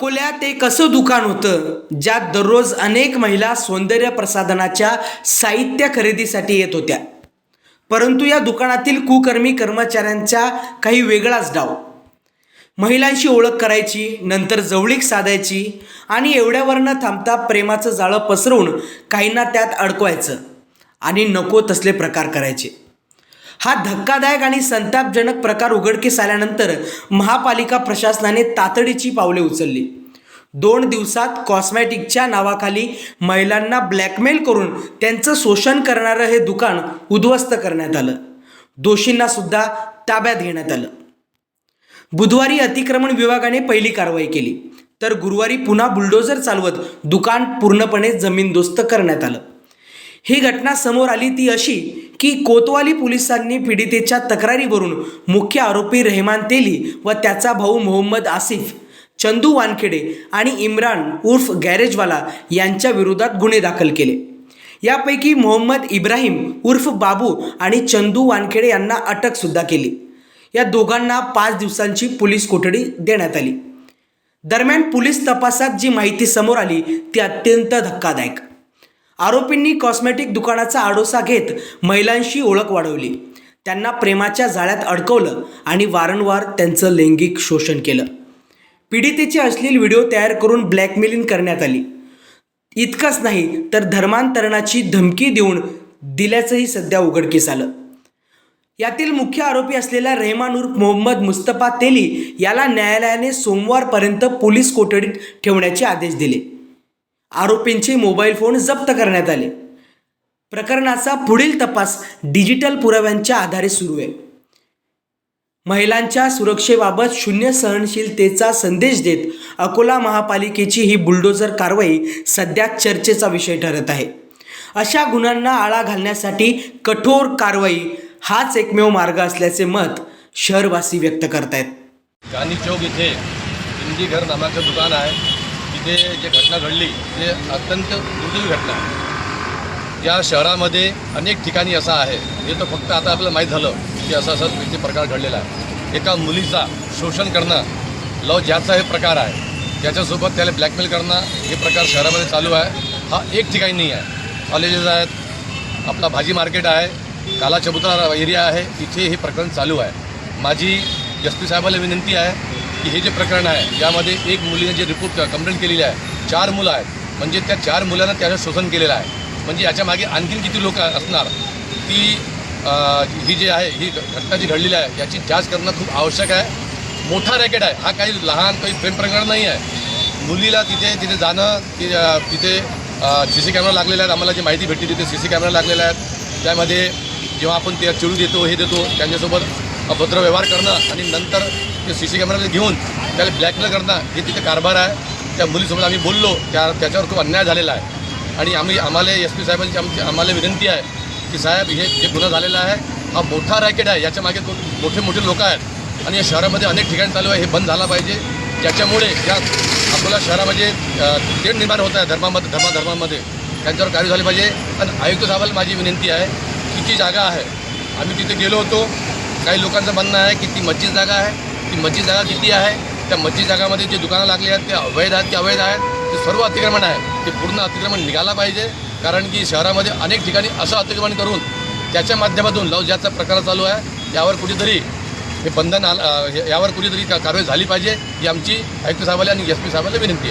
अकोल्यात एक असं दुकान होतं ज्यात दररोज अनेक महिला सौंदर्य प्रसाधनाच्या साहित्य खरेदीसाठी येत होत्या. परंतु या दुकानातील कुकर्मी कर्मचाऱ्यांचा काही वेगळाच डाव. महिलांशी ओळख करायची, नंतर जवळीक साधायची आणि एवढ्यावर न थांबता प्रेमाचं जाळं पसरवून काहींना त्यात अडकवायचं आणि नको तसले प्रकार करायचे. हा धक्कादायक आणि संतापजनक प्रकार उघडकीस आल्यानंतर महापालिका प्रशासनाने तातडीची पावले उचलली. 2 दिवसात कॉस्मॅटिकच्या नावाखाली महिलांना ब्लॅकमेल करून त्यांचं शोषण करणारं हे दुकान उद्ध्वस्त करण्यात आलं. दोषींना सुद्धा ताब्यात घेण्यात आलं. बुधवारी अतिक्रमण विभागाने पहिली कारवाई केली, तर गुरुवारी पुन्हा बुलडोझर चालवत दुकान पूर्णपणे जमीनदोस्त करण्यात आलं. ही घटना समोर आली ती अशी की कोतवाली पोलिसांनी पीडितेच्या तक्रारीवरून मुख्य आरोपी रेहमान तेली व त्याचा भाऊ मोहम्मद आसिफ, चंदू वानखेडे आणि इम्रान उर्फ गॅरेजवाला यांच्या विरोधात गुन्हे दाखल केले. यापैकी मोहम्मद इब्राहिम उर्फ बाबू आणि चंदू वानखेडे यांना अटकसुद्धा केली. या दोघांना 5 दिवसांची पोलीस कोठडी देण्यात आली. दरम्यान पोलीस तपासात जी माहिती समोर आली ती अत्यंत धक्कादायक. आरोपींनी कॉस्मॅटिक दुकानाचा आडोसा घेत महिलांशी ओळख वाढवली, त्यांना प्रेमाच्या जाळ्यात अडकवलं आणि वारंवार त्यांचं लैंगिक शोषण केलं. पीडितेचे अश्लील व्हिडिओ तयार करून ब्लॅकमेलिंग करण्यात आली. इतकंच नाही तर धर्मांतरणाची धमकी देऊन दिल्याचंही सध्या उघडकीस आलं. यातील मुख्य आरोपी असलेला रेहमान उर्फ मोहम्मद मुस्तफा तेली याला न्यायालयाने सोमवारपर्यंत पोलीस कोठडीत ठेवण्याचे आदेश दिले. आरोपींचे मोबाईल फोन जप्त करण्यात आले. प्रकरणाचा पुढील तपास डिजिटल पुराव्यांच्या आधारे सुरू आहे. महिलांच्या सुरक्षेबाबत शून्य सहनशीलतेचा संदेश देत अकोला महापालिकेची ही बुलडोझर कारवाई सध्या चर्चेचा विषय ठरत आहे. अशा गुन्ह्यांना आळा घालण्यासाठी कठोर कारवाई हाच एकमेव मार्ग असल्याचे मत शहरवासी व्यक्त करतायत. गांधी चौक इथे हिंदी घर नामाचं दुकान आहे. तिथे जे घटना घडली ते अत्यंत दुर्दैवी घटना आहे. या शहरामध्ये अनेक ठिकाणी असं आहे, हे तर फक्त आता आपल्याला माहीत झालं की असं इथे प्रकार घडलेला आहे. एका मुलीचा शोषण करणं, लव ज्याचा हे प्रकार आहे, त्याच्यासोबत त्याला ब्लॅकमेल करणं हे प्रकार शहरामध्ये चालू आहे. हा एक ठिकाणी नाही आहे, कॉलेजेस आहेत, आपला भाजी मार्केट आहे, काला चबुतरा एरिया आहे, इथे हे प्रकरण चालू आहे. माझी SP साहेबाला विनंती आहे की हे जे प्रकरण आहे यामध्ये एक मुलीने जे रिपोर्ट कंप्लेंट केलेली आहे, 4 मुलं आहेत, म्हणजे त्या 4 मुलांना त्याचं शोषण केलेलं आहे. म्हणजे याच्या मागे आणखीन किती लोक असणार, ती ही जी आहे ही घटना जी घडलेली आहे याची जांच करणं खूप आवश्यक आहे. मोठा रॅकेट आहे हा, काही लहान काही प्रेम प्रकरण नाही आहे. मुलीला तिथे जाणं, तिथे CC कॅमेरा लागलेला आहे. आम्हाला जी माहिती भेटली तिथे CC कॅमेरा लागलेला आहे. त्यामध्ये जेव्हा आपण ते चिडू देतो, हे देतो, त्यांच्यासोबत अभद्र व्यवहार करणं आणि नंतर ते CC कॅमेराला घेऊन त्याला ब्लॅकमेल करणं हे तिथे कारभार आहे. त्या मुलीसोबत आम्ही बोललो, त्याच्यावर खूप अन्याय झालेला आहे. आणि आम्हाला SP साहेबांची आम्हाला विनंती आहे की साहेब, हे जे गुन्हा झालेला आहे हा मोठा रॅकेट आहे, याच्या मागे मोठे लोक आहेत आणि या शहरामध्ये अनेक ठिकाणी चालू आहे. हे बंद झालं पाहिजे, ज्याच्यामुळे या अकोला शहरामध्ये तेढ निर्माण होत आहे धर्मामध्ये त्यांच्यावर कार्य झाले पाहिजे. आणि आयुक्त साहेबाला माझी विनंती आहे की जी जागा आहे, आम्ही तिथे गेलो होतो, काही लोकांचं म्हणणं आहे की ती मस्जिद जागा आहे. ती मस्जिद जागा किती आहे, त्या मस्जिद जागामध्ये जे दुकानं लागली आहेत ते अवैध आहेत की अवैध आहेत, ते सर्व अतिक्रमण आहे. ते पूर्ण अतिक्रमण निघाला पाहिजे, कारण की शहरामध्ये अनेक ठिकाणी असं अतिक्रमण करून त्याच्या माध्यमातून लव ज्याचा प्रकार चालू आहे यावर कुठेतरी हे बंधन यावर कुठेतरी कारवाई झाली पाहिजे, ही आमची आयुक्त साहेबाला आणि SP साहेबाला विनंती आहे.